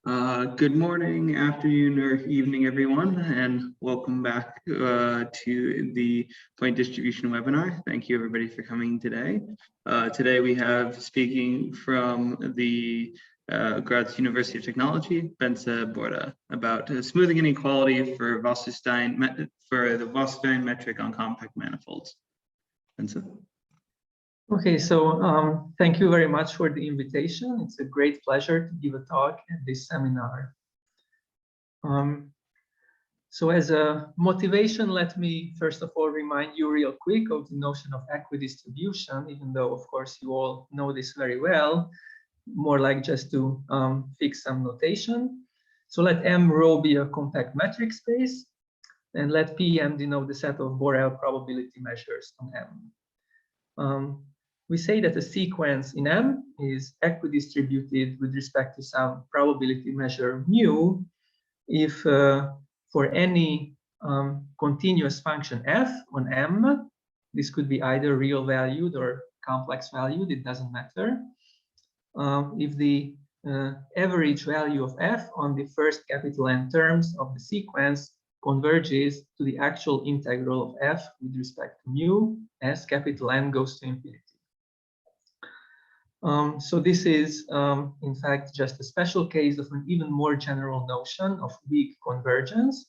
Good morning, afternoon, or evening, everyone, and welcome back to the point distribution webinar. Thank you, everybody, for coming today. Today we have speaking from the Graz University of Technology, Bence Borda, about smoothing inequality for the Wasserstein metric on compact manifolds. Bence. Okay, so thank you very much for the invitation. It's a great pleasure to give a talk at this seminar. So as a motivation, let me first of all remind you real quick of the notion of equidistribution, even though of course you all know this very well, more like just to fix some notation. So let M rho be a compact metric space, and let Pm denote the set of Borel probability measures on M. We say that a sequence in M is equidistributed with respect to some probability measure mu if for any continuous function f on M, this could be either real valued or complex valued, it doesn't matter. If the average value of f on the first capital N terms of the sequence converges to the actual integral of f with respect to mu as capital N goes to infinity. So this is, in fact, just a special case of an even more general notion of weak convergence.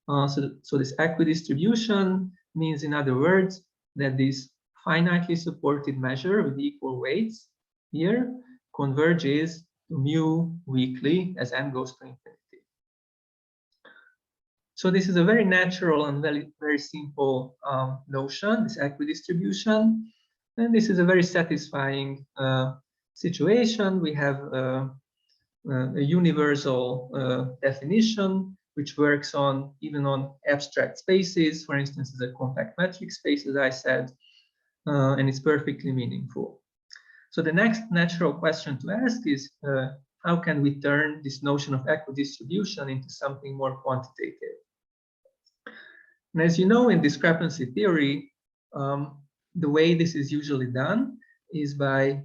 So this equidistribution means, in other words, that this finitely supported measure with equal weights here converges to mu weakly as n goes to infinity. So this is a very natural and very simple notion, this equidistribution. And this is a very satisfying situation. We have a universal definition which works on even on abstract spaces, for instance, as a compact metric space, as I said, and it's perfectly meaningful. So the next natural question to ask is how can we turn this notion of equidistribution into something more quantitative? And as you know, in discrepancy theory, the way this is usually done is by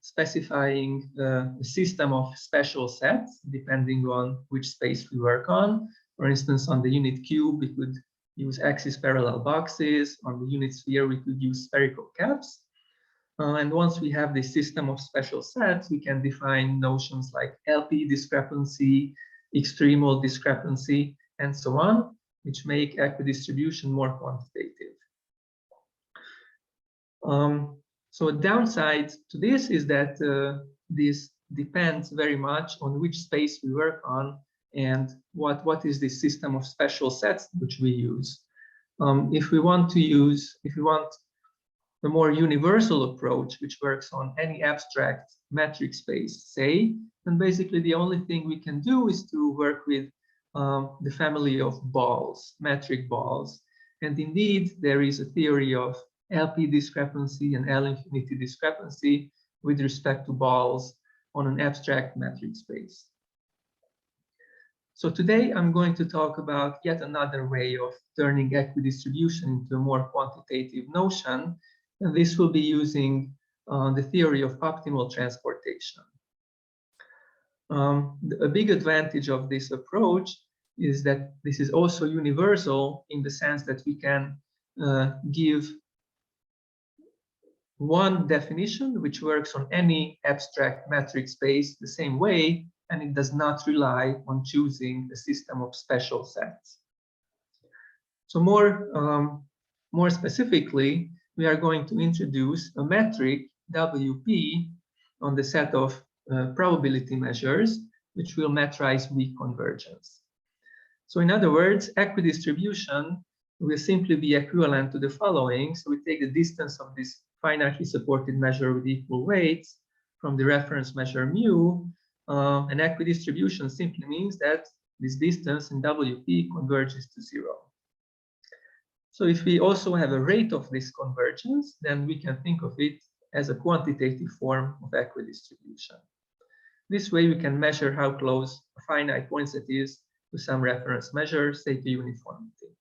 specifying a system of special sets depending on which space we work on. For instance, on the unit cube, we could use axis parallel boxes. On the unit sphere, we could use spherical caps. And once we have this system of special sets, we can define notions like LP discrepancy, extremal discrepancy, and so on, which make equidistribution more quantitative. So a downside to this is that this depends very much on which space we work on and what is the system of special sets which we use. If we want a more universal approach which works on any abstract metric space, say, then basically the only thing we can do is to work with the family of balls, metric balls. And indeed, there is a theory of LP discrepancy and L infinity discrepancy with respect to balls on an abstract metric space. So today I'm going to talk about yet another way of turning equidistribution into a more quantitative notion, and this will be using the theory of optimal transportation. A big advantage of this approach is that this is also universal in the sense that we can give one definition which works on any abstract metric space the same way, and it does not rely on choosing a system of special sets. So more specifically, we are going to introduce a metric WP on the set of probability measures which will metrize weak convergence. So in other words, equidistribution will simply be equivalent to the following. So we take the distance of this finitely supported measure with equal weights from the reference measure mu, and equidistribution simply means that this distance in WP converges to 0. So if we also have a rate of this convergence, then we can think of it as a quantitative form of equidistribution. This way we can measure how close a finite point set is to some reference measure, say to uniformity.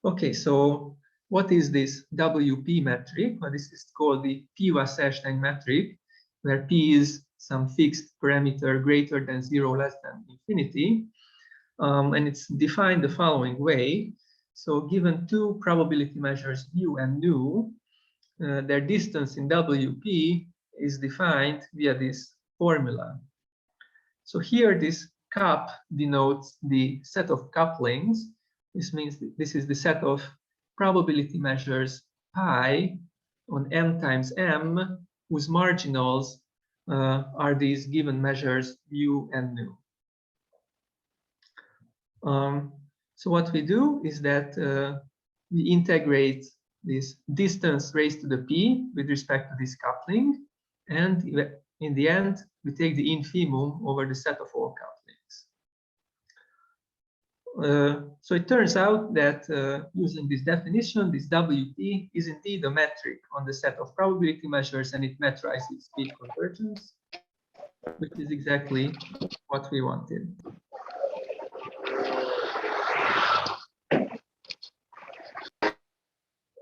Okay, so what is this WP metric? Well, this is called the P-Wasserstein metric, where P is some fixed parameter greater than 0, less than infinity. And it's defined the following way. So given two probability measures mu and nu, their distance in WP is defined via this formula. So here this cup denotes the set of couplings. This means this is the set of probability measures pi on m times m, whose marginals are these given measures mu and nu. So what we do is that we integrate this distance raised to the p with respect to this coupling, and in the end we take the infimum over the set of all couplings. So it turns out that using this definition, this WP is indeed a metric on the set of probability measures, and it metrizes speed convergence, which is exactly what we wanted.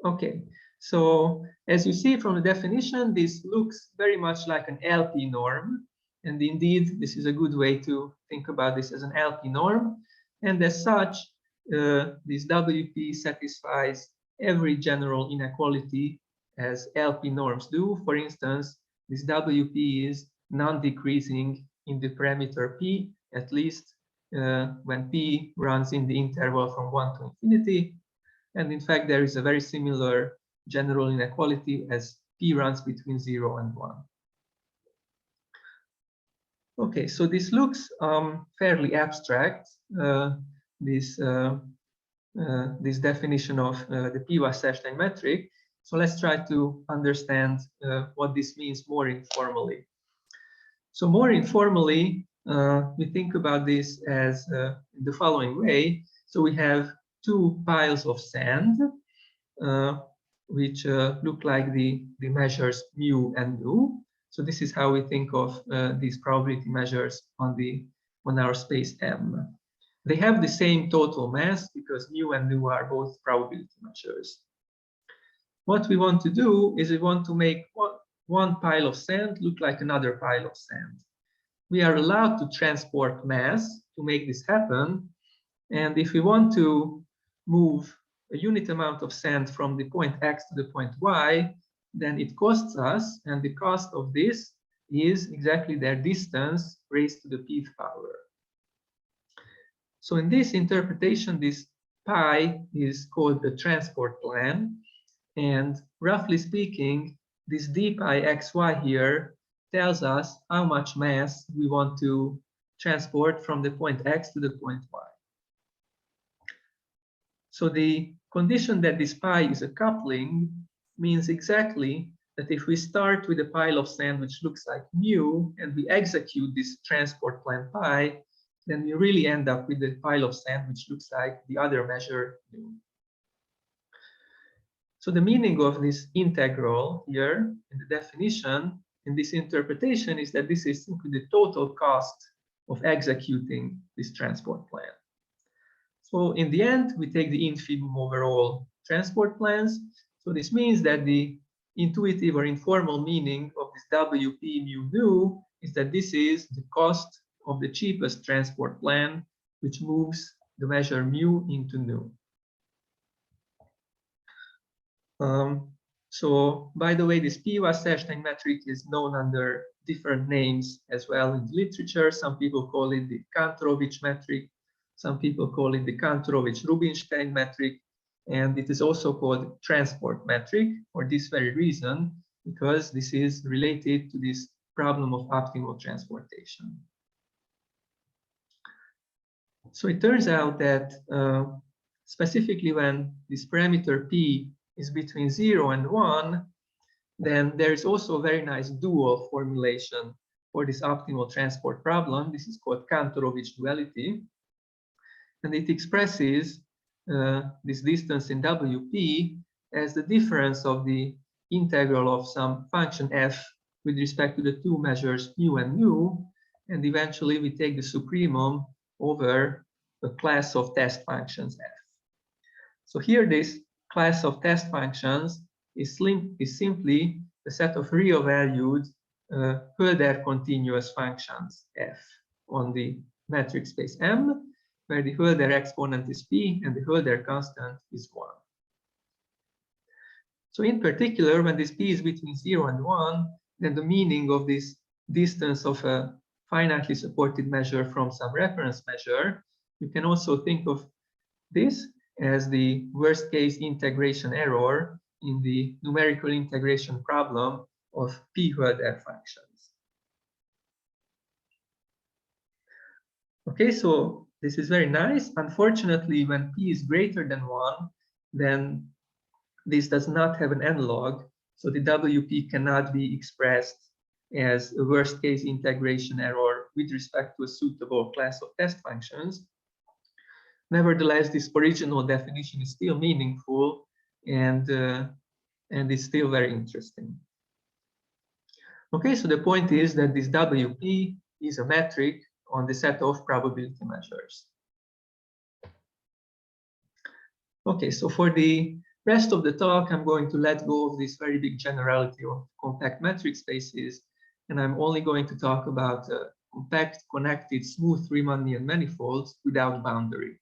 Okay, so as you see from the definition, this looks very much like an LP norm. And indeed, this is a good way to think about this as an LP norm. And as such, this WP satisfies every general inequality as LP norms do. For instance, this WP is non-decreasing in the parameter P, at least when P runs in the interval from 1 to infinity. And in fact, there is a very similar general inequality as P runs between 0 and 1. Okay, so this looks fairly abstract, this definition of the P-Wasserstein metric. So let's try to understand what this means more informally. So more informally, we think about this as in the following way. So we have two piles of sand, which look like the measures mu and nu. So this is how we think of these probability measures on our space M. They have the same total mass because mu and nu are both probability measures. What we want to do is we want to make one pile of sand look like another pile of sand. We are allowed to transport mass to make this happen. And if we want to move a unit amount of sand from the point X to the point Y, then it costs us, and the cost of this is exactly their distance raised to the pth power. So in this interpretation, this pi is called the transport plan, and roughly speaking, this d pi xy here tells us how much mass we want to transport from the point X to the point Y. So the condition that this pi is a coupling means exactly that if we start with a pile of sand which looks like mu and we execute this transport plan pi, then we really end up with a pile of sand which looks like the other measure nu. So the meaning of this integral here in the definition, in this interpretation, is that this is simply the total cost of executing this transport plan. So in the end, we take the infimum over all transport plans. So this means that the intuitive or informal meaning of this WP mu nu is that this is the cost of the cheapest transport plan, which moves the measure mu into nu. So by the way, this P-Wasserstein metric is known under different names as well in literature. Some people call it the Kantorovich metric. Some people call it the Kantorovich-Rubinstein metric, and it is also called transport metric for this very reason, because this is related to this problem of optimal transportation. So it turns out that specifically when this parameter P is between 0 and 1, then there is also a very nice dual formulation for this optimal transport problem. This is called Kantorovich duality. And it expresses this distance in WP as the difference of the integral of some function f with respect to the two measures mu and nu, and eventually we take the supremum over a class of test functions f. So here this class of test functions is simply a set of real valued Hölder continuous functions f on the metric space M, where the Hölder exponent is p and the Hölder constant is 1. So in particular, when this p is between 0 and 1, then the meaning of this distance of a finitely supported measure from some reference measure, you can also think of this as the worst case integration error in the numerical integration problem of p Hölder functions. Okay, so this is very nice. Unfortunately, when p is greater than 1, then this does not have an analog, so the WP cannot be expressed as a worst case integration error with respect to a suitable class of test functions. Nevertheless, this original definition is still meaningful and is still very interesting. Okay, so the point is that this WP is a metric on the set of probability measures. Okay, so for the rest of the talk, I'm going to let go of this very big generality of compact metric spaces, and I'm only going to talk about compact, connected, smooth Riemannian manifolds without boundary.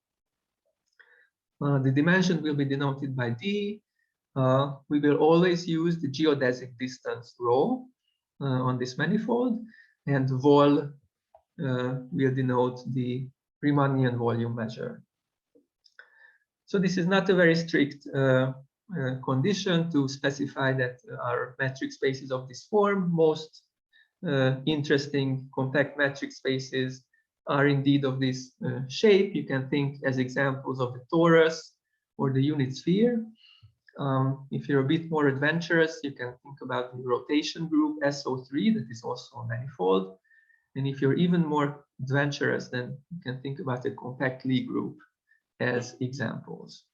The dimension will be denoted by d. We will always use the geodesic distance rho on this manifold, and vol will denote the Riemannian volume measure. So this is not a very strict condition to specify that our metric spaces of this form. Most interesting compact metric spaces are indeed of this shape. You can think as examples of the torus or the unit sphere. If you're a bit more adventurous, you can think about the rotation group SO3, that is also a manifold. And if you're even more adventurous, then you can think about the compact Lie group as examples.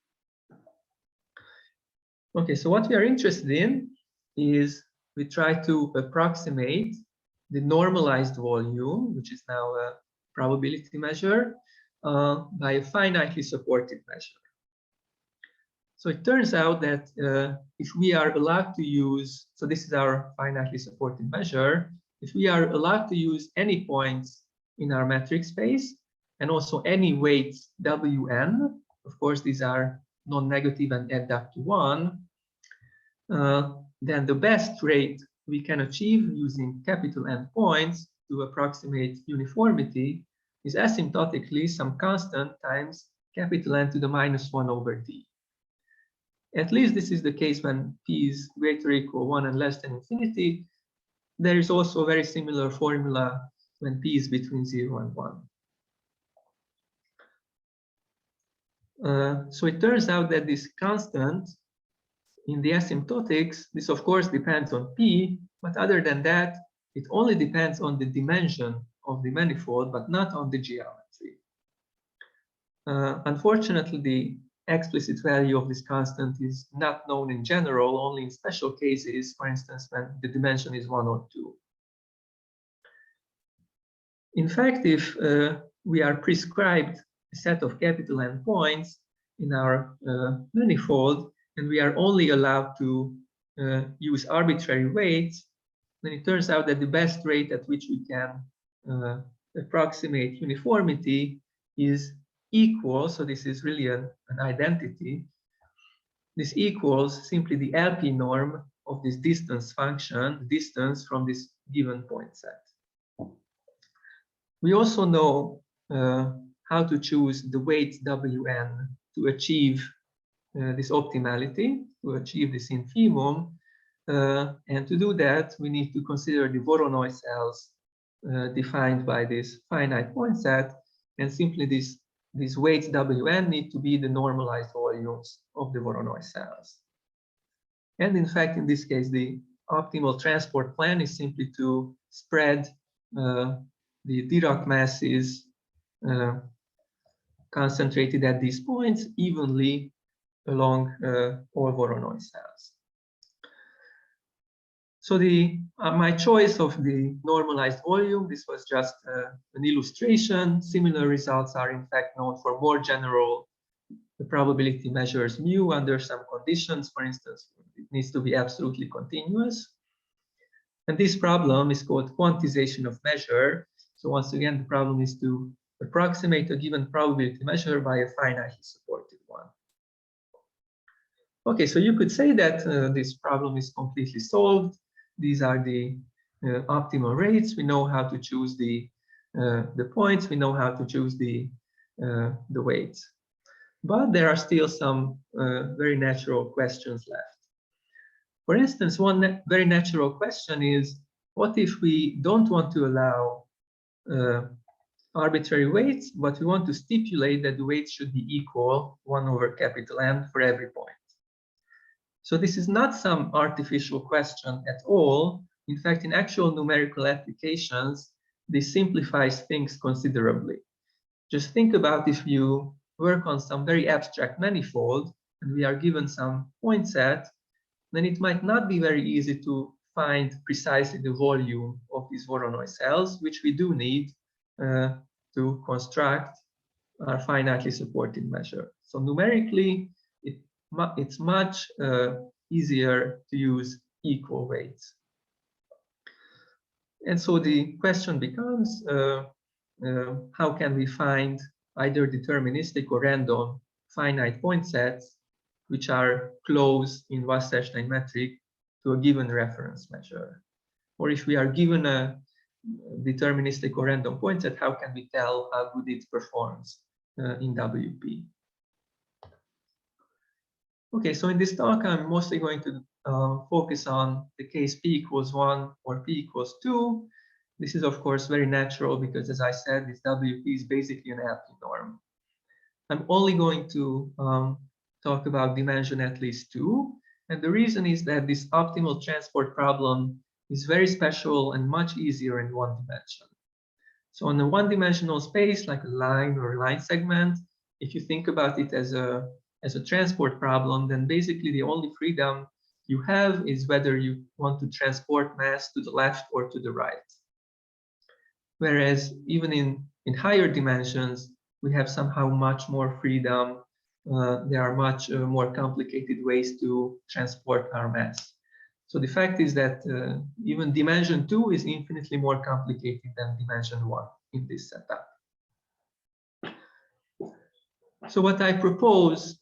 Okay, so what we are interested in is we try to approximate the normalized volume, which is now a probability measure, by a finitely supported measure. So it turns out that if we are allowed to use, so this is our finitely supported measure, if we are allowed to use any points in our metric space and also any weights Wn, of course these are non-negative and add up to 1, then the best rate we can achieve using capital N points to approximate uniformity is asymptotically some constant times capital N to the -1/d. At least this is the case when p is greater or equal 1 and less than infinity. There is also a very similar formula when p is between 0 and 1. So it turns out that this constant in the asymptotics, this of course depends on p, but other than that, it only depends on the dimension of the manifold, but not on the geometry. Unfortunately, the explicit value of this constant is not known in general, only in special cases, for instance, when the dimension is 1 or 2. In fact, if we are prescribed a set of capital N points in our manifold, and we are only allowed to use arbitrary weights, then it turns out that the best rate at which we can approximate uniformity is equal, so this is really an identity. This equals simply the LP norm of this distance function, the distance from this given point set. We also know how to choose the weights Wn to achieve this optimality, to achieve this infimum. And to do that, we need to consider the Voronoi cells defined by this finite point set, and simply these weights Wn need to be the normalized volumes of the Voronoi cells. And in fact, in this case, the optimal transport plan is simply to spread the Dirac masses concentrated at these points evenly along all Voronoi cells. So my choice of the normalized volume, this was just an illustration. Similar results are in fact known for more general probability measures mu under some conditions. For instance, it needs to be absolutely continuous. And this problem is called quantization of measure. So once again, the problem is to approximate a given probability measure by a finitely supported one. Okay, so you could say that this problem is completely solved. These are the optimal rates. We know how to choose the points. We know how to choose the weights. But there are still some very natural questions left. For instance, one very natural question is, what if we don't want to allow arbitrary weights, but we want to stipulate that the weights should be equal 1 over capital N for every point? So this is not some artificial question at all. In fact, in actual numerical applications, this simplifies things considerably. Just think about if you work on some very abstract manifold and we are given some point set, then it might not be very easy to find precisely the volume of these Voronoi cells, which we do need to construct our finitely supported measure. So numerically, it's much easier to use equal weights. And so the question becomes, how can we find either deterministic or random finite point sets which are close in Wasserstein metric to a given reference measure? Or if we are given a deterministic or random point set, how can we tell how good it performs in WP? Okay, so in this talk, I'm mostly going to focus on the case p equals 1 or p equals 2. This is, of course, very natural because, as I said, this WP is basically an happy norm. I'm only going to talk about dimension at least 2. And the reason is that this optimal transport problem is very special and much easier in one dimension. So in a one-dimensional space, like a line or a line segment, if you think about it as a transport problem, then basically the only freedom you have is whether you want to transport mass to the left or to the right. Whereas even in higher dimensions, we have somehow much more freedom. There are much more complicated ways to transport our mass. So the fact is that even dimension 2 is infinitely more complicated than dimension 1 in this setup. So what I propose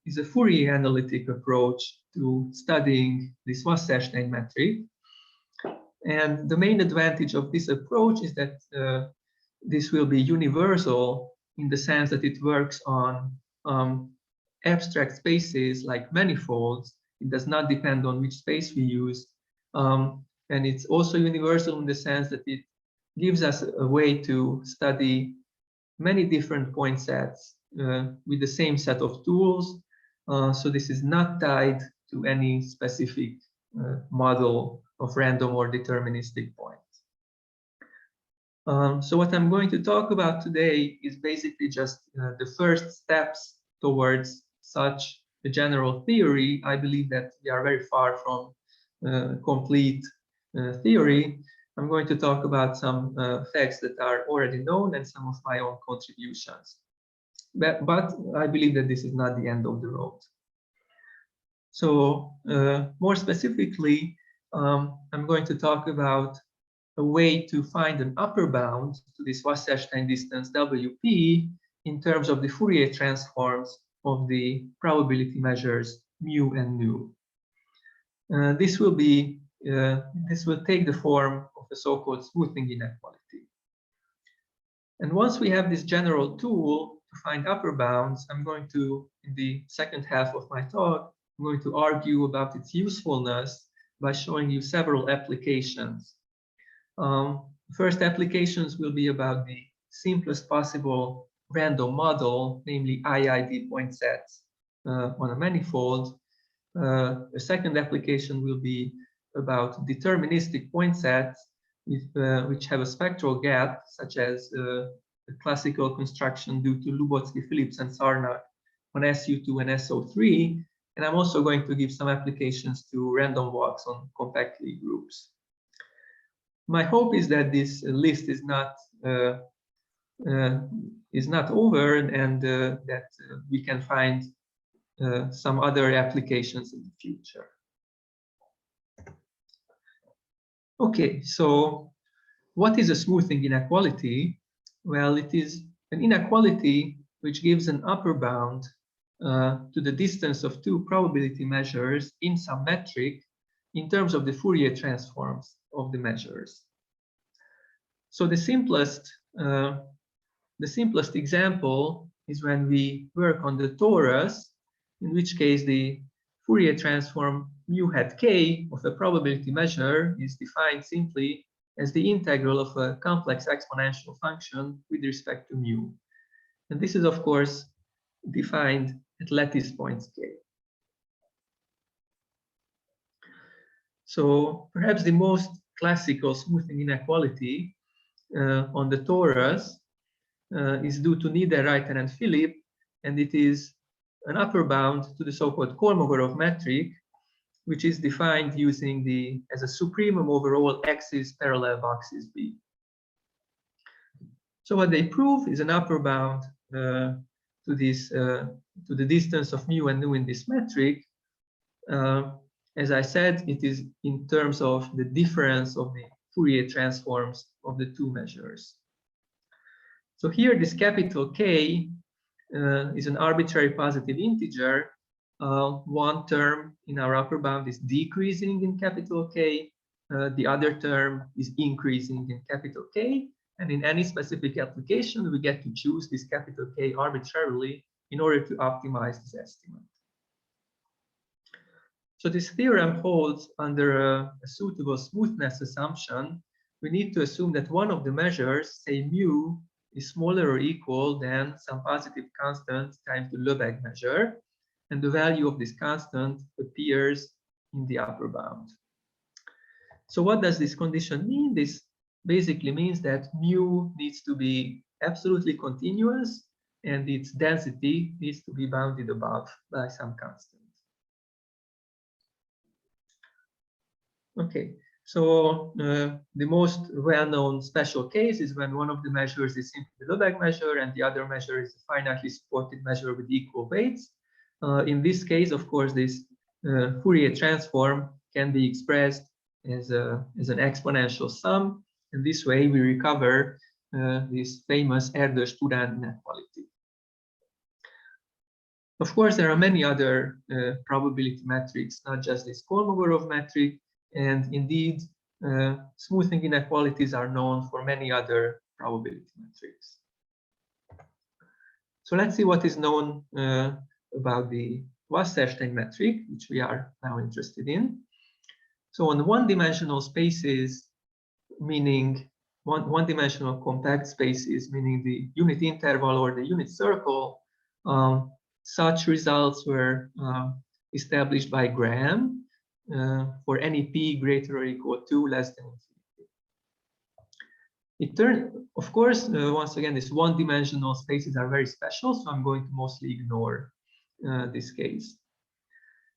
is a Fourier analytic approach to studying this Wasserstein metric. And the main advantage of this approach is that this will be universal in the sense that it works on abstract spaces like manifolds. It does not depend on which space we use. And it's also universal in the sense that it gives us a way to study many different point sets with the same set of tools. So this is not tied to any specific model of random or deterministic points. So what I'm going to talk about today is basically just the first steps towards such a general theory. I believe that we are very far from complete theory. I'm going to talk about some facts that are already known and some of my own contributions. But I believe that this is not the end of the road. So more specifically, I'm going to talk about a way to find an upper bound to this Wasserstein distance WP in terms of the Fourier transforms of the probability measures mu and nu. This will take the form of the so-called smoothing inequality. And once we have this general tool to find upper bounds, I'm going to, in the second half of my talk, I'm going to argue about its usefulness by showing you several applications. First applications will be about the simplest possible random model, namely IID point sets on a manifold. The second application will be about deterministic point sets which have a spectral gap, such as the classical construction due to Lubotsky, Phillips, and Sarnak on SU2 and SO3. And I'm also going to give some applications to random walks on compact Lie groups. My hope is that this list is not over, and that we can find some other applications in the future. Okay, so what is a smoothing inequality? Well, it is an inequality which gives an upper bound to the distance of two probability measures in some metric in terms of the Fourier transforms of the measures. So the simplest example is when we work on the torus, in which case the Fourier transform mu hat k of a probability measure is defined simply as the integral of a complex exponential function with respect to mu. And this is, of course, defined at lattice points k. So perhaps the most classical smoothing inequality on the torus is due to Niederreiter and Philip, and it is an upper bound to the so-called Kolmogorov metric, which is defined using as a supremum over all x's parallel boxes B. So what they prove is an upper bound to the distance of mu and nu in this metric. As I said, it is in terms of the difference of the Fourier transforms of the two measures. So here, this capital K is an arbitrary positive integer. One term in our upper bound is decreasing in capital K. The other term is increasing in capital K. And in any specific application, we get to choose this capital K arbitrarily in order to optimize this estimate. So this theorem holds under a suitable smoothness assumption. We need to assume that one of the measures, say mu, is smaller or equal than some positive constant times the Lebesgue measure, and the value of this constant appears in the upper bound. So what does this condition mean? This basically means that mu needs to be absolutely continuous and its density needs to be bounded above by some constant. Okay, so the most well-known special case is when one of the measures is simply the Lebesgue measure and the other measure is a finitely supported measure with equal weights. In this case, of course, this Fourier transform can be expressed as an exponential sum, and this way we recover this famous Erdős-Turán inequality. Of course, there are many other probability metrics, not just this Kolmogorov metric, and indeed, smoothing inequalities are known for many other probability metrics. So let's see what is known about the Wasserstein metric, which we are now interested in. So on one-dimensional spaces, meaning one-dimensional compact spaces, meaning the unit interval or the unit circle, such results were established by Graham for any p greater or equal to less than infinity. Of course, once again, these one-dimensional spaces are very special, so I'm going to mostly ignore this case.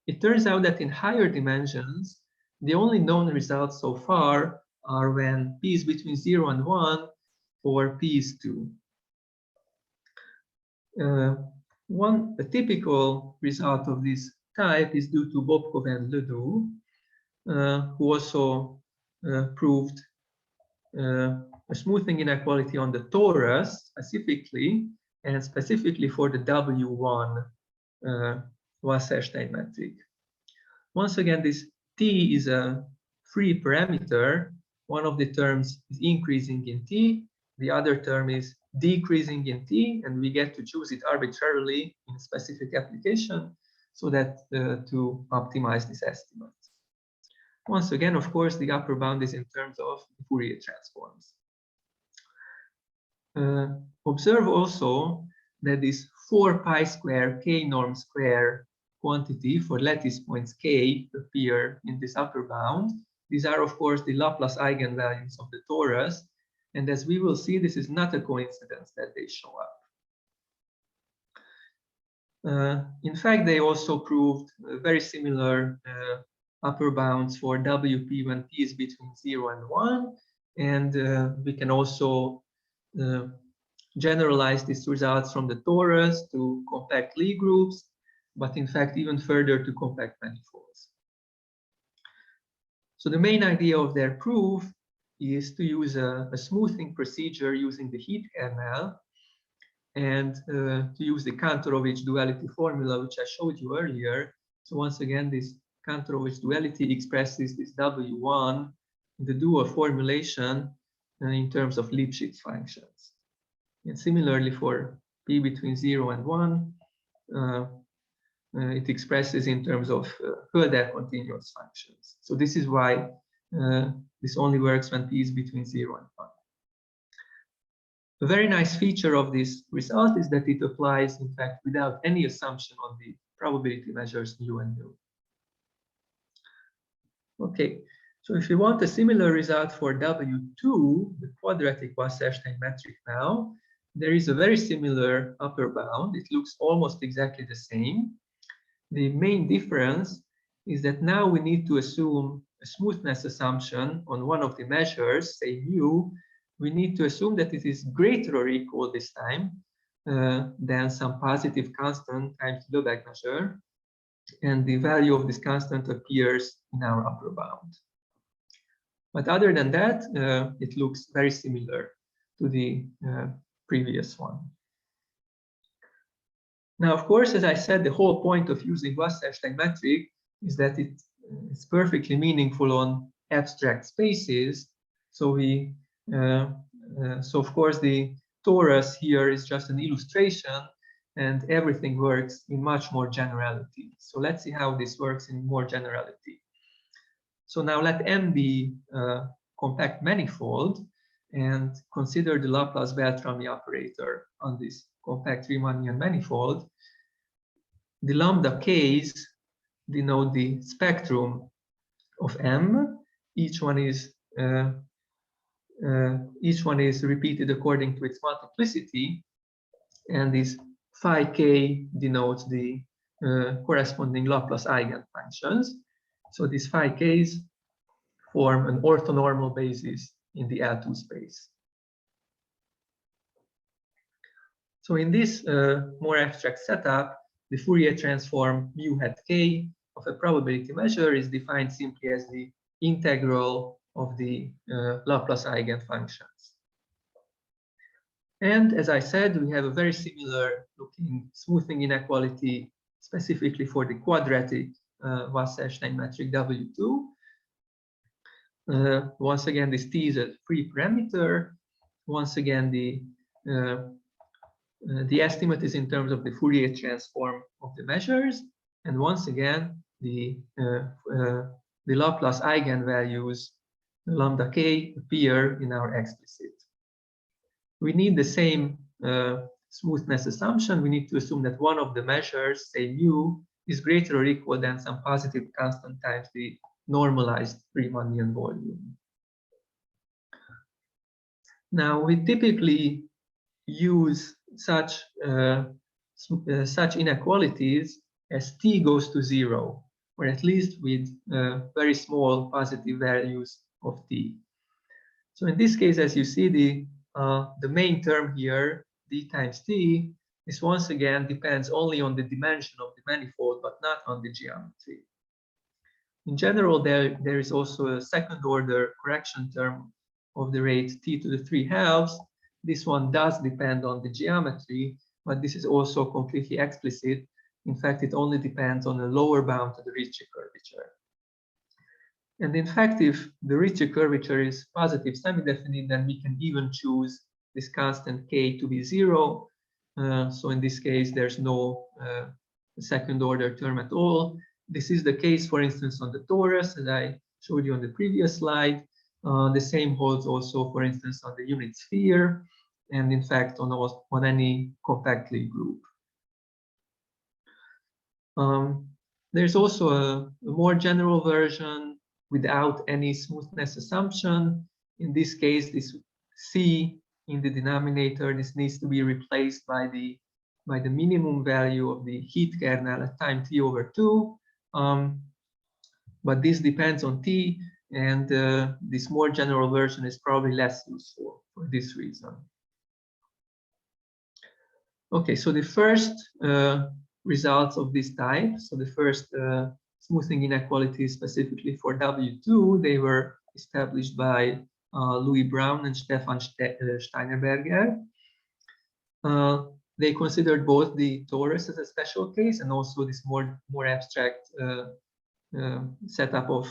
It turns out that in higher dimensions, the only known results so far are when p is between 0 and 1 or p is 2. A typical result of this type is due to Bobkov and Ledoux, who also proved a smoothing inequality on the torus specifically, and specifically for the W1 Wasserstein metric. Once again, this t is a free parameter. One of the terms is increasing in t, the other term is decreasing in t, and we get to choose it arbitrarily in a specific application so that to optimize this estimate. Once again, of course, the upper bound is in terms of Fourier transforms. Observe also that this 4 pi square k norm square quantity for lattice points k appear in this upper bound. These are, of course, the Laplace eigenvalues of the torus. And as we will see, this is not a coincidence that they show up. In fact, they also proved very similar upper bounds for WP when p is between 0 and 1. And we can also generalize these results from the torus to compact Lie groups, but in fact, even further to compact manifolds. So the main idea of their proof is to use a smoothing procedure using the heat kernel and to use the Kantorovich duality formula, which I showed you earlier. So once again, this Kantorovich duality expresses this W1 in the dual formulation in terms of Lipschitz functions. And similarly for P between 0 and 1, it expresses in terms of Hölder continuous functions. So this is why this only works when P is between 0 and 1. A very nice feature of this result is that it applies, in fact, without any assumption on the probability measures mu and nu. Okay, so if you want a similar result for W2, the quadratic Wasserstein metric now, there is a very similar upper bound. It looks almost exactly the same. The main difference is that now we need to assume a smoothness assumption on one of the measures, say mu. We need to assume that it is greater or equal this time than some positive constant times the Lebesgue measure. And the value of this constant appears in our upper bound. But other than that, it looks very similar to the previous one. Now, of course, as I said, the whole point of using Wasserstein metric is that it's perfectly meaningful on abstract spaces. So so of course the torus here is just an illustration, and everything works in much more generality. So let's see how this works in more generality. So now let M be a compact manifold and consider the Laplace-Beltrami operator on this compact Riemannian manifold. The lambda k's denote the spectrum of M. Each one is repeated according to its multiplicity, and this phi k denotes the corresponding Laplace eigenfunctions. So these phi k's form an orthonormal basis in the L2 space. So in this more abstract setup, the Fourier transform mu hat k of a probability measure is defined simply as the integral of the Laplace eigenfunctions. And as I said, we have a very similar looking smoothing inequality specifically for the quadratic Wasserstein metric W2. Once again, this T is a free parameter. Once again, the estimate is in terms of the Fourier transform of the measures. And once again, the Laplace eigenvalues lambda k appear in our explicit. We need the same smoothness assumption. We need to assume that one of the measures, say mu, is greater or equal than some positive constant times the normalized Riemannian volume. Now, we typically use such inequalities as t goes to 0, or at least with very small positive values of t. So in this case, as you see, the main term here, d times t, is once again depends only on the dimension of the manifold, but not on the geometry. In general, there is also a second order correction term of the rate t to the 3/2. This one does depend on the geometry, but this is also completely explicit. In fact, it only depends on a lower bound to the Ricci curvature. And in fact, if the Ricci curvature is positive semi-definite, then we can even choose this constant k to be 0. So in this case, there's no second order term at all. This is the case, for instance, on the torus, as I showed you on the previous slide. The same holds also, for instance, on the unit sphere, and in fact, on any compact Lie group. There's also a more general version without any smoothness assumption. In this case, this c in the denominator, this needs to be replaced by the minimum value of the heat kernel at time t/2. But this depends on t, and this more general version is probably less useful for this reason. Okay, so the first results of this type, so the first smoothing inequalities specifically for W2, they were established by Louis Brown and Stefan Steinerberger. They considered both the torus as a special case and also this more abstract setup of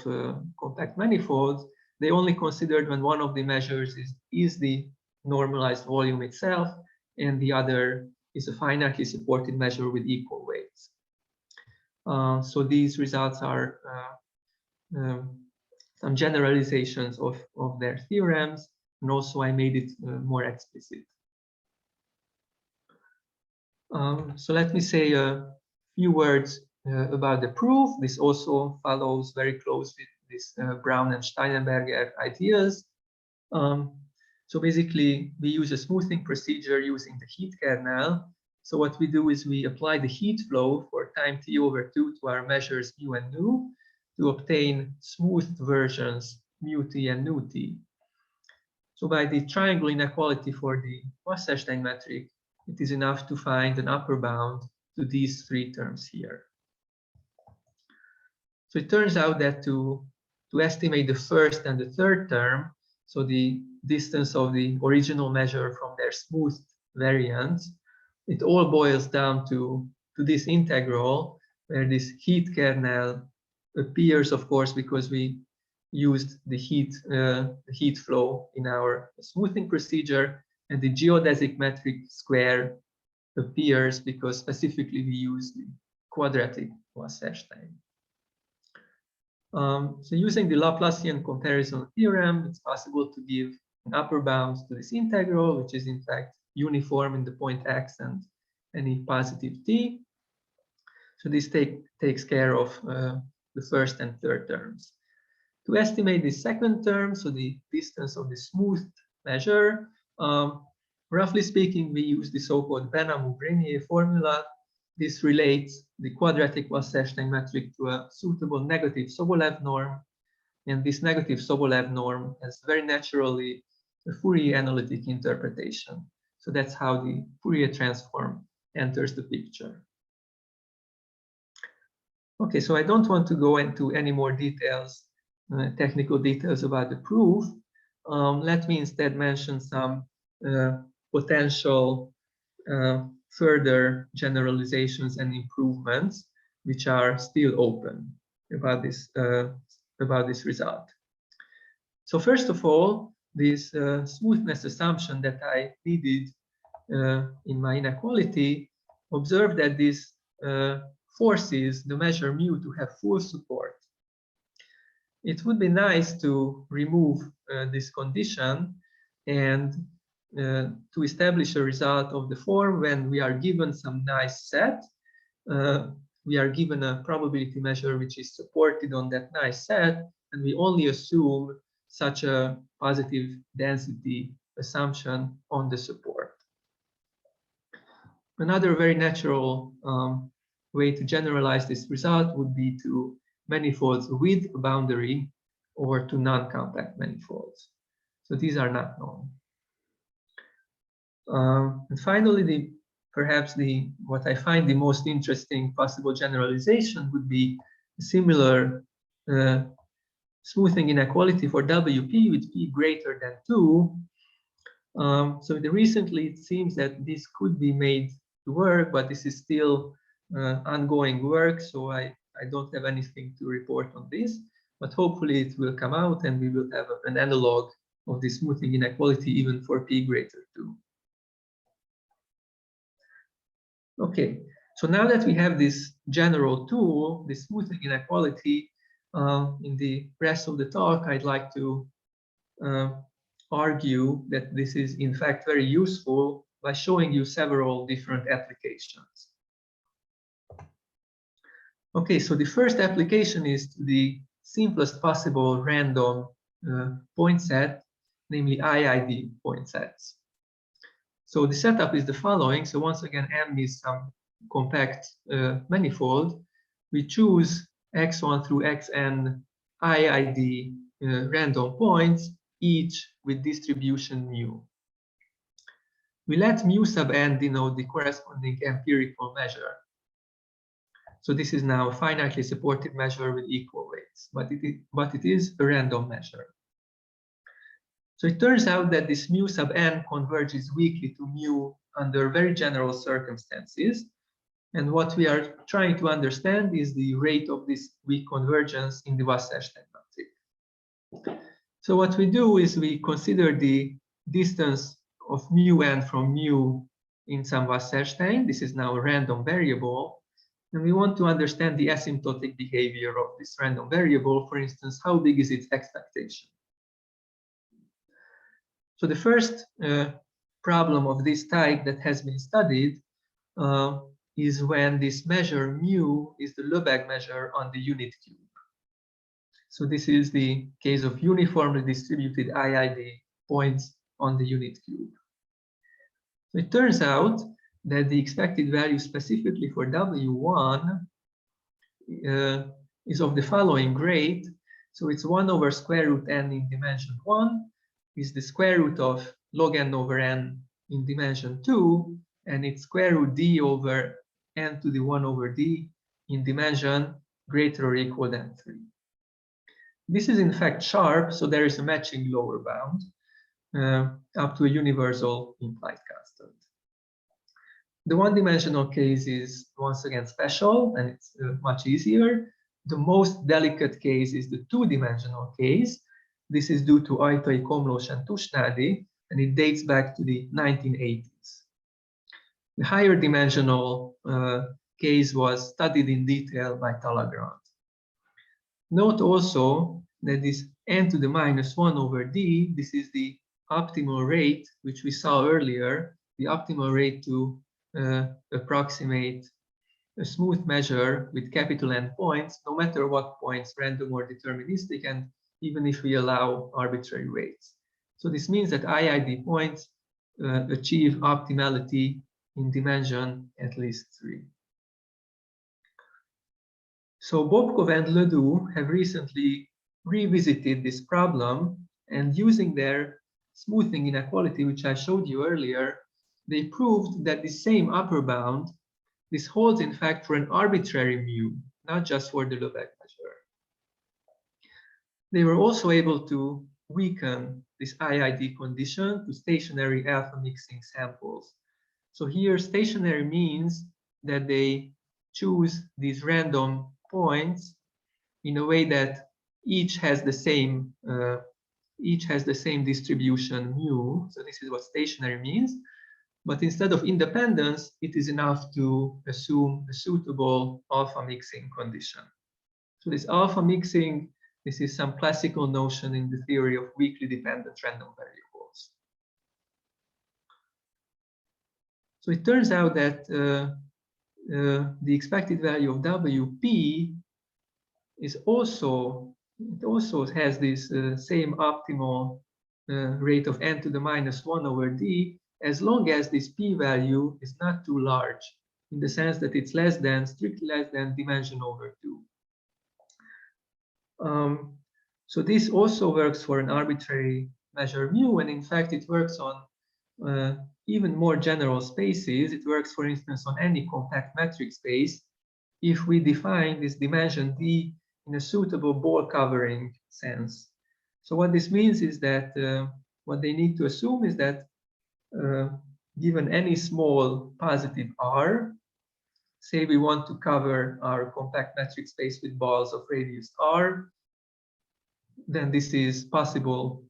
compact manifolds. They only considered when one of the measures is the normalized volume itself, and the other is a finitely supported measure with equal weights. So these results are some generalizations of their theorems, and also I made it more explicit. So let me say a few words about the proof. This also follows very closely this Brown and Steinerberger ideas. So basically, we use a smoothing procedure using the heat kernel. So what we do is we apply the heat flow for time t/2 to our measures mu and nu to obtain smoothed versions mu t and nu t. So by the triangle inequality for the Wasserstein metric, it is enough to find an upper bound to these three terms here. So it turns out that to estimate the first and the third term, so the distance of the original measure from their smoothed variants, it all boils down to this integral where this heat kernel appears, of course, because we used the heat flow in our smoothing procedure, and the geodesic metric square appears because specifically we use the quadratic Wasserstein. So using the Laplacian comparison theorem, it's possible to give an upper bound to this integral, which is in fact uniform in the point x and any positive t. So this takes care of the first and third terms. To estimate the second term, so the distance of the smoothed measure, roughly speaking, we use the so-called Benamou-Brenier formula. This relates the quadratic Wasserstein metric to a suitable negative Sobolev norm. And this negative Sobolev norm has very naturally a Fourier analytic interpretation. So that's how the Fourier transform enters the picture. Okay, so I don't want to go into any more details, technical details about the proof. Let me instead mention some potential further generalizations and improvements which are still open about this result. So first of all, this smoothness assumption that I needed in my inequality, observe that this forces the measure mu to have full support. It would be nice to remove this condition and to establish a result of the form when we are given some nice set. We are given a probability measure which is supported on that nice set, and we only assume such a positive density assumption on the support. Another very natural way to generalize this result would be to manifolds with a boundary or to non-compact manifolds. So these are not known. And finally, perhaps what I find the most interesting possible generalization would be a similar smoothing inequality for WP with P greater than 2. So recently it seems that this could be made to work, but this is still ongoing work, so I don't have anything to report on this, but hopefully it will come out and we will have an analog of the smoothing inequality even for P greater 2. Okay, so now that we have this general tool, the smoothing inequality, in the rest of the talk, I'd like to argue that this is in fact very useful by showing you several different applications. Okay, so the first application is the simplest possible random point set, namely IID point sets. So the setup is the following. So once again, M is some compact manifold. We choose x1 through xn IID random points, each with distribution mu. We let mu sub n denote the corresponding empirical measure. So this is now a finitely supported measure with equal weights, but it is a random measure. So it turns out that this mu sub n converges weakly to mu under very general circumstances. And what we are trying to understand is the rate of this weak convergence in the Wasserstein matrix. So what we do is we consider the distance of mu n from mu in some Wasserstein. This is now a random variable. And we want to understand the asymptotic behavior of this random variable. For instance, how big is its expectation? So the first problem of this type that has been studied is when this measure mu is the Lebesgue measure on the unit cube. So this is the case of uniformly distributed IID points on the unit cube. So it turns out that the expected value specifically for W1 is of the following grade. So it's 1 over square root n in dimension 1 is the square root of log n over n in dimension 2, and it's square root d over n to the 1 over d in dimension greater or equal than 3. This is in fact sharp, so there is a matching lower bound up to a universal implied constant. The one-dimensional case is once again special, and it's much easier. The most delicate case is the two-dimensional case. This is due to Ajtai, Komlós, and Tusnádi, and it dates back to the 1980s. The higher dimensional case was studied in detail by Talagrand. Note also that this n to the minus 1 over d, this is the optimal rate, which we saw earlier, the optimal rate to approximate a smooth measure with capital N points, no matter what points, random or deterministic, and even if we allow arbitrary weights. So this means that IID points achieve optimality in dimension at least 3. So Bobkov and Ledoux have recently revisited this problem, and using their smoothing inequality, which I showed you earlier, they proved that the same upper bound, this holds in fact for an arbitrary mu, not just for the Lebesgue measure. They were also able to weaken this IID condition to stationary alpha mixing samples. So here stationary means that they choose these random points in a way that each has the same distribution mu. So this is what stationary means. But instead of independence, it is enough to assume a suitable alpha mixing condition. So this alpha mixing, this is some classical notion in the theory of weakly dependent random variables. So it turns out that the expected value of WP is also has this same optimal rate of n to the minus 1 over d, as long as this p-value is not too large, in the sense that it's strictly less than dimension over 2. So this also works for an arbitrary measure mu, and in fact it works on even more general spaces. It works, for instance, on any compact metric space if we define this dimension d in a suitable ball covering sense. So what this means is that what they need to assume is that given any small positive r, say we want to cover our compact metric space with balls of radius r, then this is possible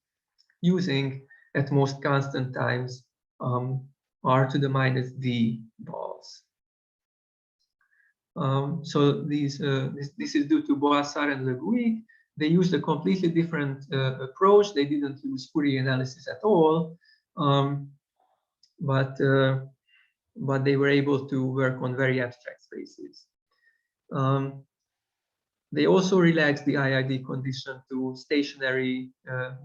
using at most constant times r to the minus d balls. So this is due to Boissard and Le Gouy. They used a completely different approach. They didn't use Fourier analysis at all, but they were able to work on very abstract spaces. They also relaxed the IID condition to stationary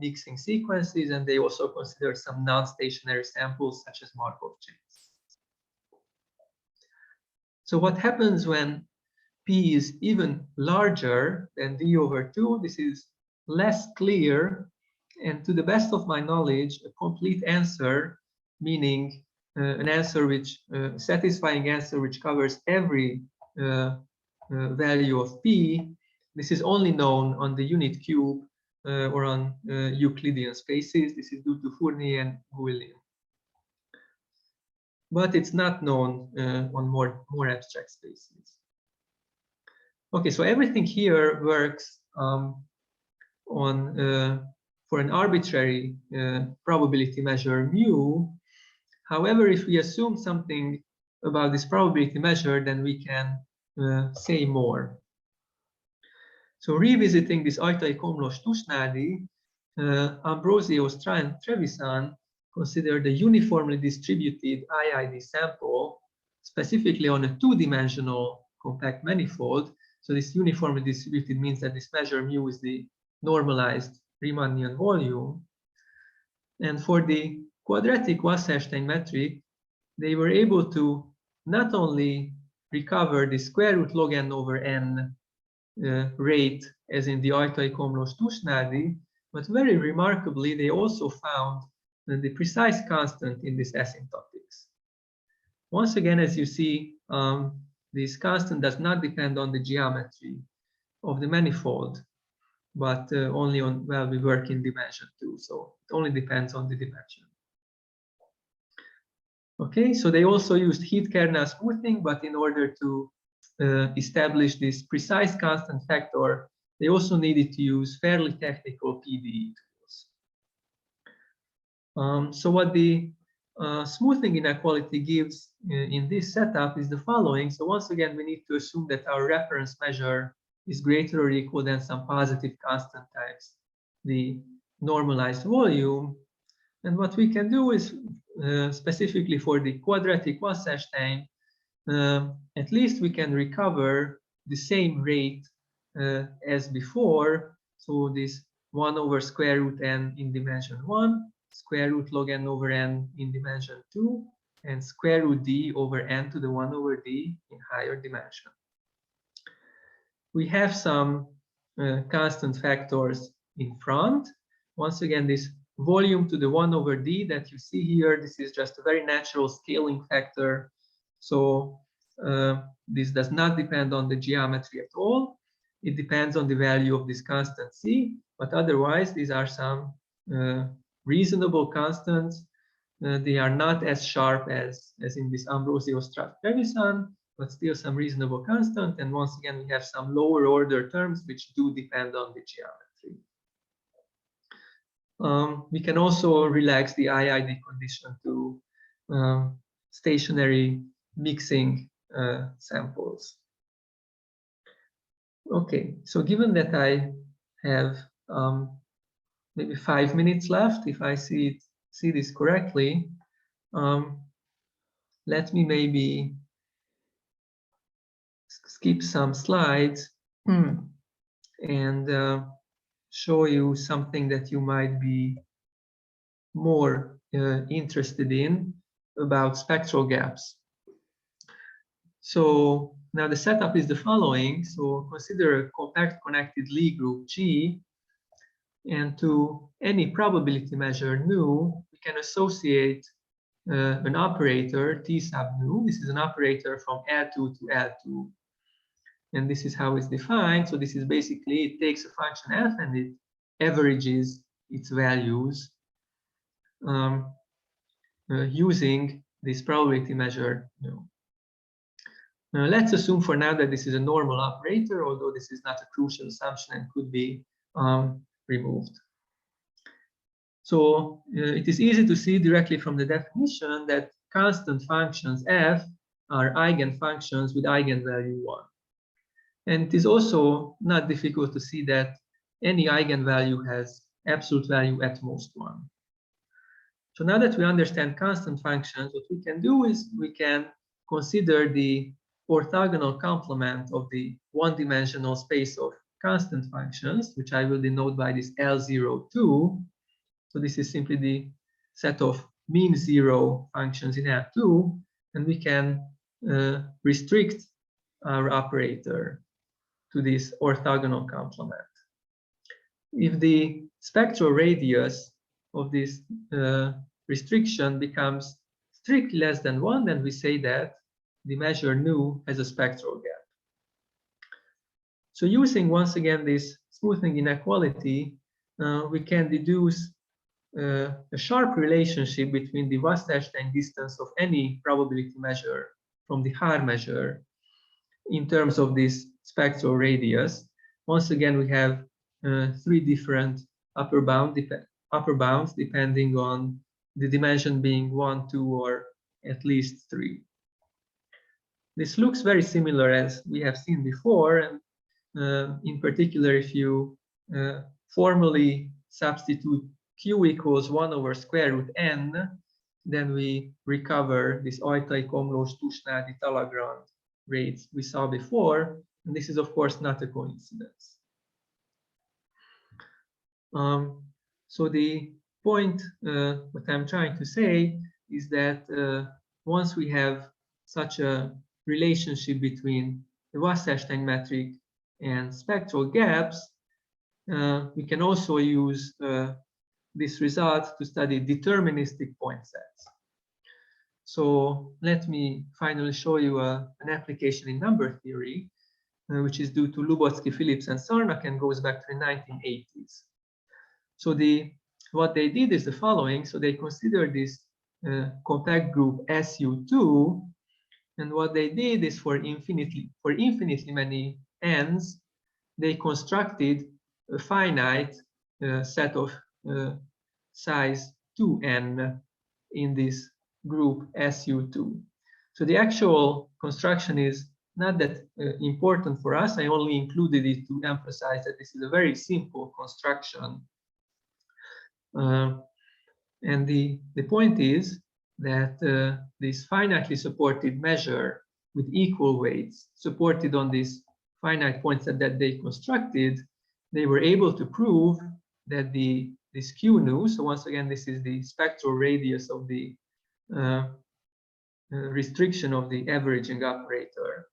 mixing sequences, and they also considered some non-stationary samples such as Markov chains. So what happens when P is even larger than D over 2? This is less clear, and to the best of my knowledge, a complete answer, meaning an answer which satisfying answer which covers every value of P, this is only known on the unit cube or on Euclidean spaces. This is due to Fourier and Guillaume. But it's not known on more abstract spaces. Okay, so everything here works for an arbitrary probability measure mu. However, if we assume something about this probability measure, then we can say more. So revisiting this Ajtai-Komlós-Tusnádi, Ambrosius and Trevisan considered a uniformly distributed IID sample, specifically on a two-dimensional compact manifold. So this uniformly distributed means that this measure mu is the normalized Riemannian volume. And for the quadratic Wasserstein metric, they were able to not only recover the square root log n over n rate as in the Ajtai-Komlós-Tusnádi, but very remarkably, they also found the precise constant in this asymptotics. Once again, as you see, this constant does not depend on the geometry of the manifold, but only on, well, we work in dimension 2, so it only depends on the dimension. Okay, so they also used heat-kernel smoothing, but in order to establish this precise constant factor, they also needed to use fairly technical PDE tools. So what the smoothing inequality gives in this setup is the following. So once again, we need to assume that our reference measure is greater or equal than some positive constant times the normalized volume. And what we can do is, specifically for the quadratic Wasserstein, at least we can recover the same rate as before. So this 1 over square root n in dimension 1, square root log n over n in dimension 2, and square root d over n to the 1 over d in higher dimension. We have some constant factors in front. Once again, this volume to the 1 over d that you see here, this is just a very natural scaling factor. So this does not depend on the geometry at all. It depends on the value of this constant c, but otherwise these are some reasonable constants. They are not as sharp as in this Ambrosius-Trevisan, but still some reasonable constant. And once again, we have some lower order terms which do depend on the geometry. We can also relax the IID condition to stationary mixing samples. Okay, so given that I have maybe 5 minutes left, if I see this correctly, let me maybe skip some slides and show you something that you might be more interested in about spectral gaps. So now the setup is the following. So consider a compact connected Lie group G, and to any probability measure nu, we can associate an operator T sub nu. This is an operator from L2 to L2. And this is how it's defined. So this is basically, it takes a function f and it averages its values using this probability measure nu. Now let's assume for now that this is a normal operator, although this is not a crucial assumption and could be removed. So it is easy to see directly from the definition that constant functions f are eigenfunctions with eigenvalue 1. And it is also not difficult to see that any eigenvalue has absolute value at most 1. So now that we understand constant functions, what we can do is we can consider the orthogonal complement of the one-dimensional space of constant functions, which I will denote by this L02. So this is simply the set of mean zero functions in L2, and we can restrict our operator to this orthogonal complement. If the spectral radius of this restriction becomes strictly less than 1, then we say that the measure nu has a spectral gap. So using once again this smoothing inequality, we can deduce a sharp relationship between the Wasserstein distance of any probability measure from the Haar measure in terms of this spectral radius. Once again, we have three different upper bounds depending on the dimension being 1, 2, or at least 3. This looks very similar as we have seen before, and in particular, if you formally substitute q equals 1 over square root n, then we recover this ajtai-komlós Tusnádi Talagrand rates we saw before, and this is of course not a coincidence. So the point, what I'm trying to say is that once we have such a relationship between the Wasserstein metric and spectral gaps, we can also use this result to study deterministic point sets. So let me finally show you an application in number theory, which is due to Lubotsky, Phillips, and Sarnak and goes back to the 1980s. So what they did is the following. So they considered this compact group SU2, and what they did is for infinitely many n's, they constructed a finite set of size 2n in this group SU2. So the actual construction is not that important for us. I only included it to emphasize that this is a very simple construction. And the point is that this finitely supported measure with equal weights supported on these finite points that they constructed, they were able to prove that this q nu, so once again, this is the spectral radius of the restriction of the averaging operator,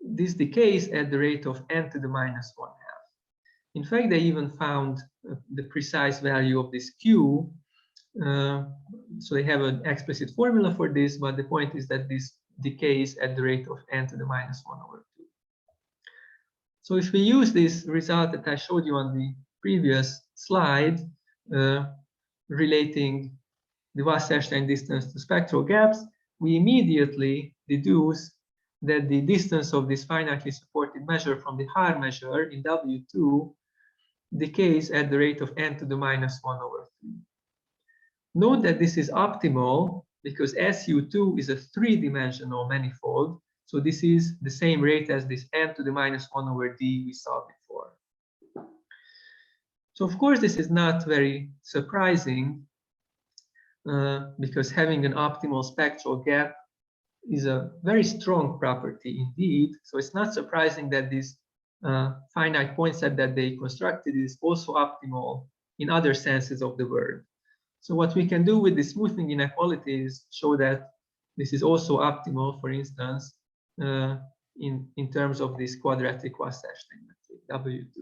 this decays at the rate of n to the minus 1/2. In fact, they even found the precise value of this q. So they have an explicit formula for this, but the point is that this decays at the rate of n to the minus 1/2. So if we use this result that I showed you on the previous slide, relating the Wasserstein distance to spectral gaps, we immediately deduce that the distance of this finitely supported measure from the Haar measure in W2 decays at the rate of n to the minus 1/3. Note that this is optimal because SU2 is a three-dimensional manifold, so this is the same rate as this n to the minus 1/d we saw before. So of course this is not very surprising because having an optimal spectral gap is a very strong property indeed. So it's not surprising that this finite point set that they constructed is also optimal in other senses of the word. So what we can do with the smoothing inequality is show that this is also optimal, for instance, in terms of this quadratic Wasserstein metric, W2.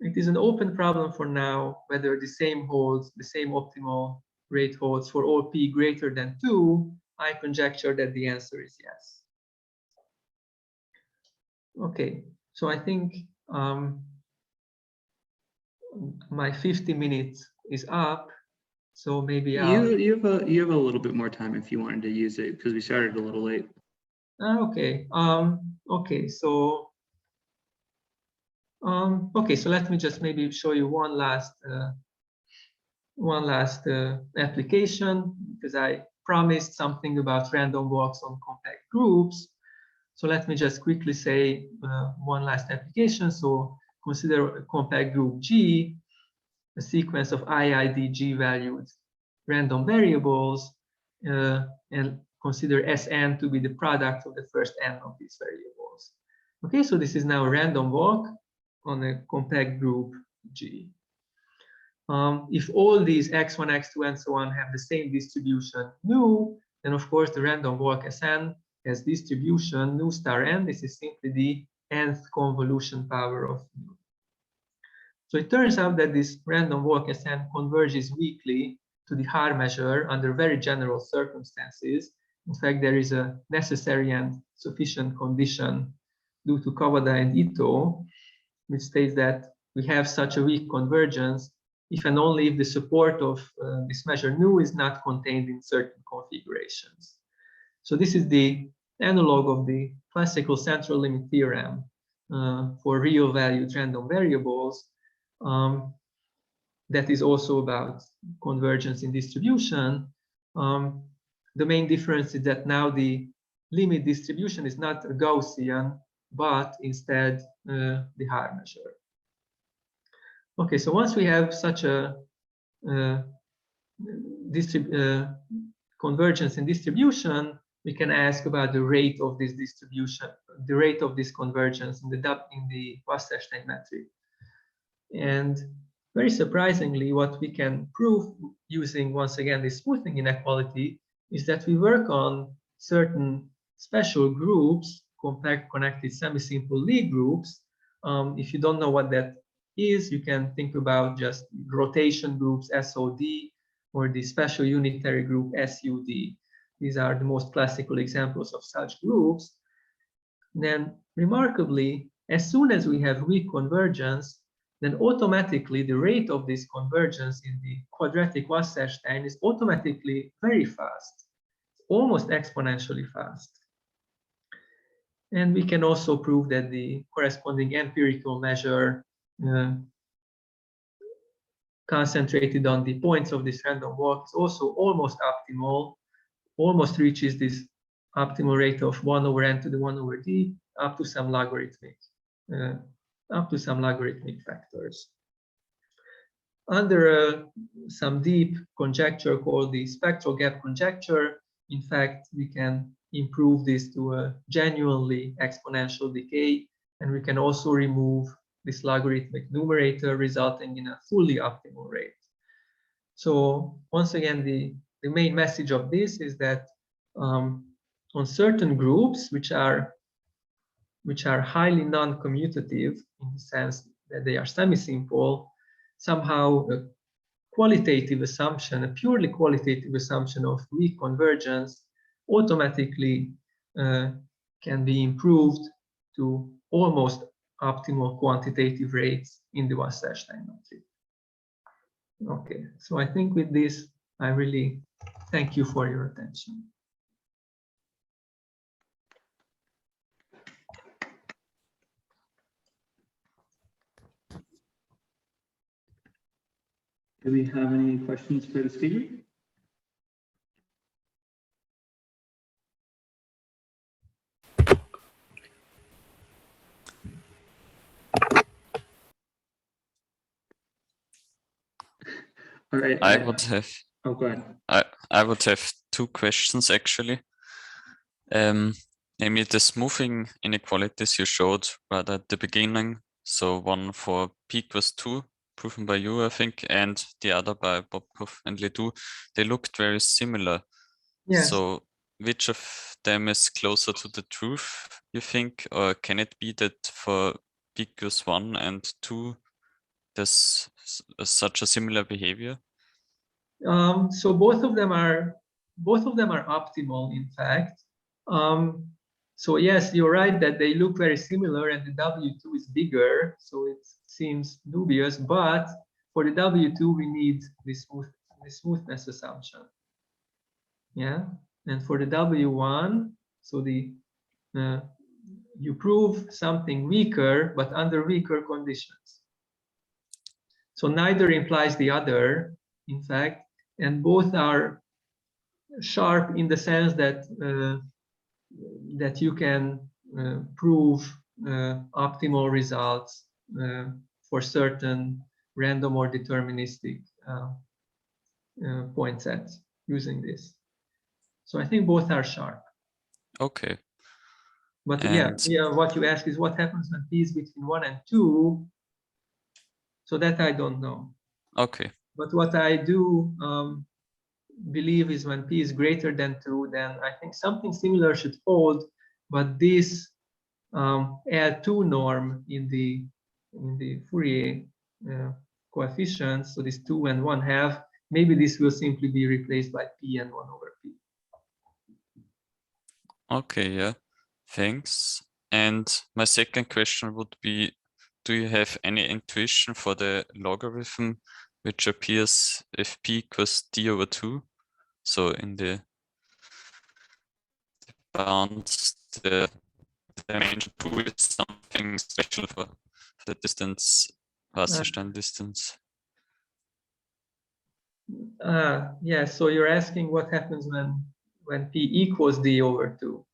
It is an open problem for now whether the same optimal rate holds for all p greater than 2. I conjecture that the answer is yes. Okay, so I think my 50 minutes is up, so maybe you have a little bit more time if you wanted to use it because we started a little late. Okay. Okay. So let me just maybe show you one last application, because I promised something about random walks on compact groups. So let me just quickly say one last application. So consider a compact group G, a sequence of IIDG valued random variables, and consider Sn to be the product of the first n of these variables. Okay, so this is now a random walk on a compact group G. If all these x1, x2, and so on have the same distribution nu, then of course the random walk Sn has distribution nu star n. This is simply the nth convolution power of nu. So it turns out that this random walk Sn converges weakly to the Haar measure under very general circumstances, In fact, there is a necessary and sufficient condition due to Kawada and Ito, which states that we have such a weak convergence if and only if the support of this measure nu is not contained in certain configurations. So this is the analog of the classical central limit theorem for real valued random variables that is also about convergence in distribution. The main difference is that now the limit distribution is not a Gaussian, but instead the Haar measure. Okay, so once we have such a convergence in distribution, we can ask about the rate of this distribution, the rate of this convergence in the Wasserstein metric. And very surprisingly, what we can prove using, once again, the smoothing inequality is that we work on certain special groups, compact connected semi-simple Lie groups. If you don't know what that is, you can think about just rotation groups, SOD, or the special unitary group, SUD. These are the most classical examples of such groups. Then, remarkably, as soon as we have weak convergence, then automatically the rate of this convergence in the quadratic Wasserstein is automatically very fast, almost exponentially fast. And we can also prove that the corresponding empirical measure concentrated on the points of this random walk is also almost optimal, almost reaches this optimal rate of 1 over n to the 1 over d up to some logarithmic factors. Under some deep conjecture called the spectral gap conjecture, in fact, we can improve this to a genuinely exponential decay, and we can also remove this logarithmic numerator, resulting in a fully optimal rate. So once again, the main message of this is that on certain groups which are highly non-commutative in the sense that they are semi-simple, somehow a qualitative assumption, a purely qualitative assumption of weak convergence automatically can be improved to almost optimal quantitative rates in the Wasserstein metric. Okay, so I think with this, I really thank you for your attention. Do we have any questions for the speaker? All right. I would have. Oh, go ahead. I would have two questions actually. Namely, the smoothing inequalities you showed right at the beginning. So one for p equals 2, proven by you, I think, and the other by Bobkov and Ledoux. They looked very similar. Yes. So which of them is closer to the truth, you think, or can it be that for p equals 1 and 2, there's such a similar behavior? So both of them are optimal, in fact. So yes, you're right that they look very similar, and the W2 is bigger, so it seems dubious. But for the W2, we need the smoothness assumption. Yeah, and for the W1, so you prove something weaker, but under weaker conditions. So neither implies the other, in fact, and both are sharp in the sense that that you can prove optimal results for certain random or deterministic point sets using this. So I think both are sharp. Okay. But and yeah, what you ask is what happens when p is between 1 and 2. So that I don't know. Okay. But what I do believe is when p is greater than 2, then I think something similar should hold. But this L2 norm in the Fourier coefficients, so this 2 and 1/2, maybe this will simply be replaced by p and 1 over p. Okay, yeah, thanks. And my second question would be, do you have any intuition for the logarithm which appears if p equals d/2? So in the bounds, the dimension 2 is something special for the distance, Wasserstein distance. Yeah, so you're asking what happens when p equals d/2.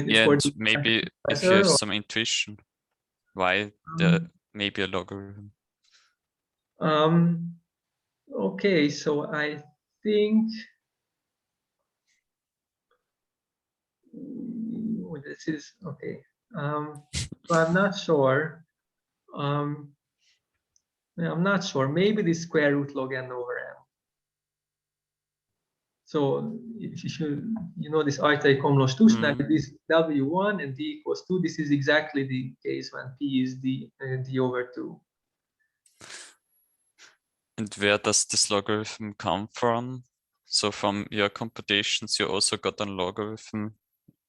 Yeah, For and the maybe if you pressure, have or, some intuition, why there may be a logarithm. okay, so I think this is okay. So I'm not sure. Yeah, I'm not sure. Maybe the square root log n over m. So if you should, you know, this Ajtai-Komlós Tusnál, this W1 and D equals 2, this is exactly the case when P is D/2. And where does this logarithm come from? So from your computations, you also got a logarithm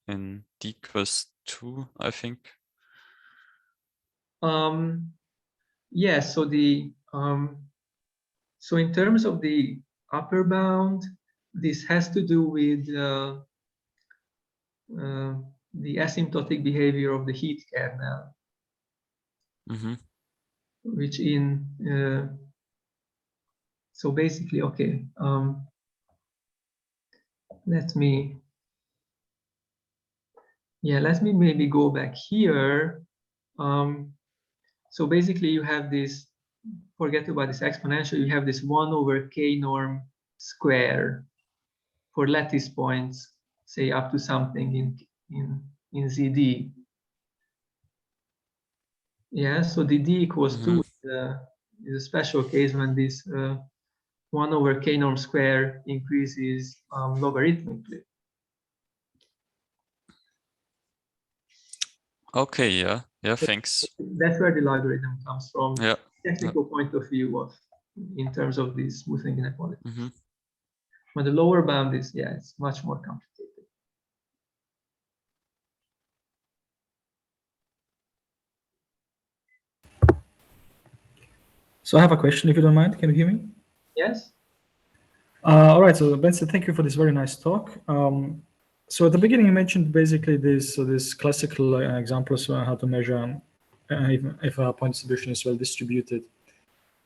in d equals 2, I think. Yeah, so the so in terms of the upper bound, this has to do with the asymptotic behavior of the heat kernel, which in so basically, okay, let me maybe go back here. So basically you have this, forget about this exponential, you have this 1 over k norm square for lattice points, say up to something in ZD. Yeah, so the D equals 2 is a special case when this 1 over k norm square increases logarithmically. Okay, yeah, thanks. That's where the logarithm comes from. Yeah. Technical point of view of in terms of the smoothing inequality. But the lower bound is, yeah, it's much more complicated. So I have a question, if you don't mind. Can you hear me? Yes. All right. So Bence, thank you for this very nice talk. So at the beginning, you mentioned basically this classical examples how to measure if a point distribution is well distributed,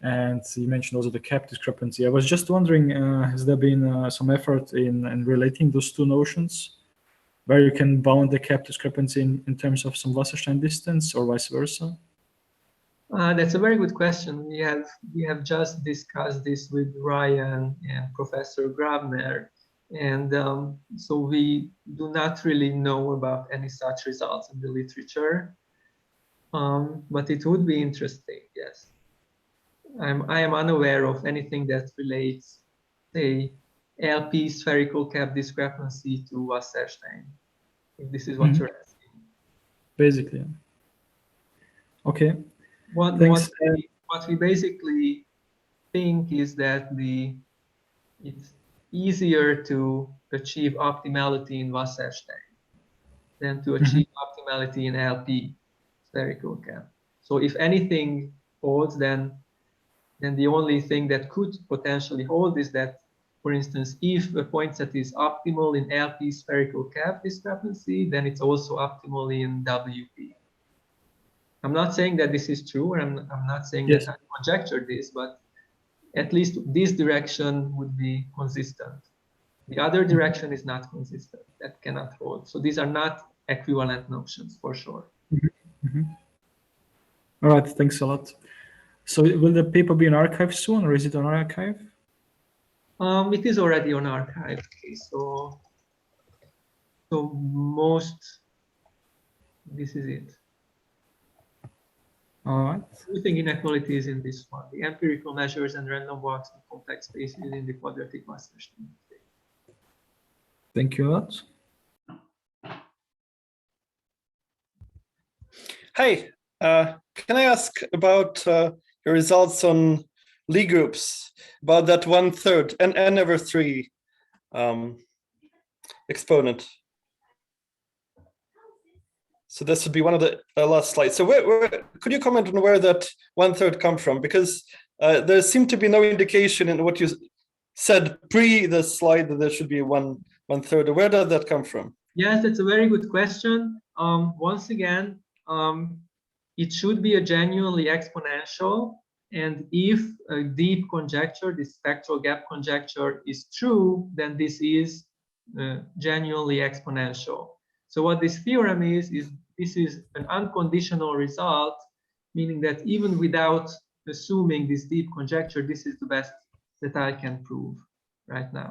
and you mentioned also the cap discrepancy. I was just wondering, has there been some effort in relating those two notions, where you can bound the cap discrepancy in terms of some Wasserstein distance or vice versa? That's a very good question. We have just discussed this with Ryan and Professor Grabner, and so we do not really know about any such results in the literature. But it would be interesting, yes. I am unaware of anything that relates, say, LP spherical cap discrepancy to Wasserstein, if this is what you're asking. Basically, yeah. Okay. What we basically think is that it's easier to achieve optimality in Wasserstein than to achieve optimality in LP spherical cap. So if anything holds, then the only thing that could potentially hold is that, for instance, if a point set is optimal in LP spherical cap discrepancy, then it's also optimal in WP. I'm not saying that this is true, or I'm not saying that I conjecture this, but at least this direction would be consistent. The other direction is not consistent. That cannot hold. So these are not equivalent notions for sure. All right, thanks a lot. So will the paper be on archive soon, or is it on archive? It is already on archive. Okay, so this is it. All right. Smoothing inequality is in this one. The empirical measures and random walks in complex spaces in the quadratic Wasserstein. Thank you a lot. Hey, can I ask about your results on Lie groups, about that 1/3 and n over 3 exponent? So this would be one of the last slides. So where could you comment on where that 1/3 come from? Because there seemed to be no indication in what you said pre the slide that there should be 1/3. Where did that come from? Yes, that's a very good question. Once again, it should be a genuinely exponential. And if a deep conjecture, this spectral gap conjecture, is true, then this is genuinely exponential. So what this theorem is this is an unconditional result, meaning that even without assuming this deep conjecture, this is the best that I can prove right now.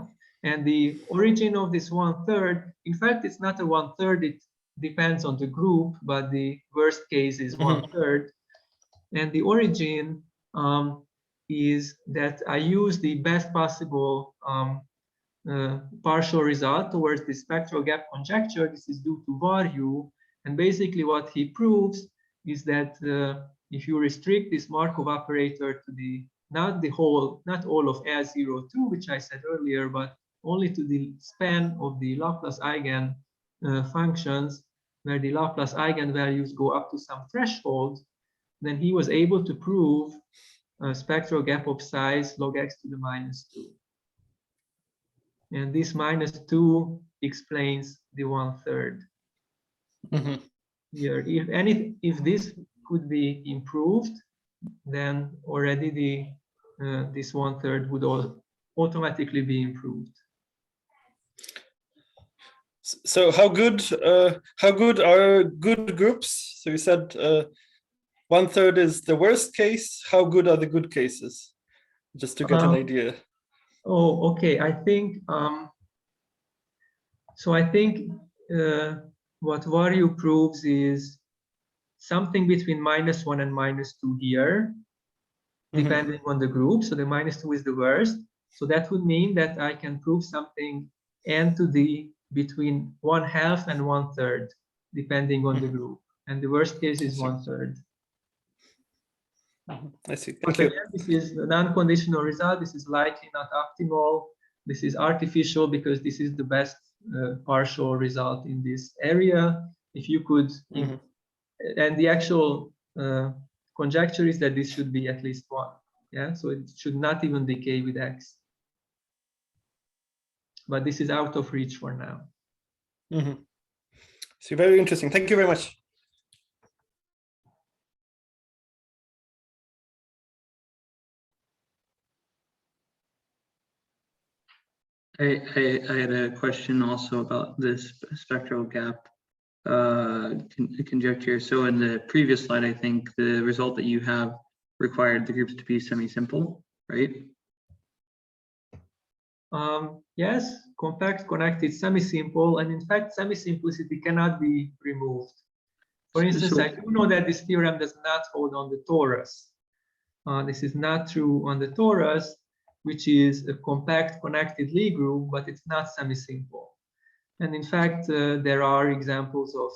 And the origin of this 1/3, in fact, it's not a 1/3, it depends on the group, but the worst case is 1/3. And the origin is that I use the best possible partial result towards the spectral gap conjecture. This is due to Varju, and basically what he proves is that if you restrict this Markov operator to the not all of L02, which I said earlier, but only to the span of the Laplace eigen functions, where the Laplace eigenvalues go up to some threshold, then he was able to prove a spectral gap of size log x to the -2. And this -2 explains the 1/3. Here, if this could be improved, then already this 1/3 would automatically be improved. So how good are good groups? So you said 1/3 is the worst case. How good are the good cases? Just to get an idea. Oh, okay. I think so. I think what Varju proves is something between -1 and -2 here, depending on the group. So the -2 is the worst. So that would mean that I can prove something n to the between 1/2 and 1/3, depending on the group. And the worst case is 1/3. I see. Thank you. Again, this is an unconditional result. This is likely not optimal. This is artificial because this is the best partial result in this area. If you could, and the actual conjecture is that this should be at least 1. Yeah, so it should not even decay with x. But this is out of reach for now. So very interesting. Thank you very much. I had a question also about this spectral gap conjecture. So in the previous slide, I think the result that you have required the groups to be semi-simple, right? Yes, compact, connected, semi-simple, and in fact, semi-simplicity cannot be removed. For instance, I do know that this theorem does not hold on the torus. This is not true on the torus, which is a compact connected Lie group, but it's not semi-simple. And in fact, there are examples of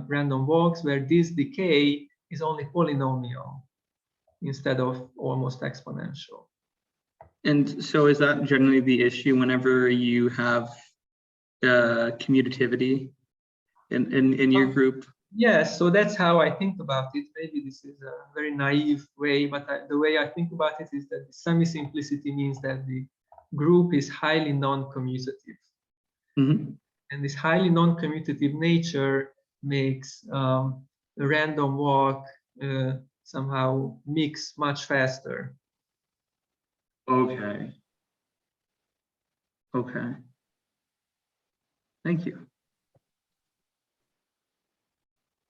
random walks where this decay is only polynomial instead of almost exponential. And so is that generally the issue whenever you have commutativity in your group? Yes, so that's how I think about it. Maybe this is a very naive way, but the way I think about it is that semi-simplicity means that the group is highly non-commutative. And this highly non-commutative nature makes a random walk somehow mix much faster. Okay. Okay. Thank you.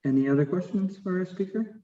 Any other questions for our speaker?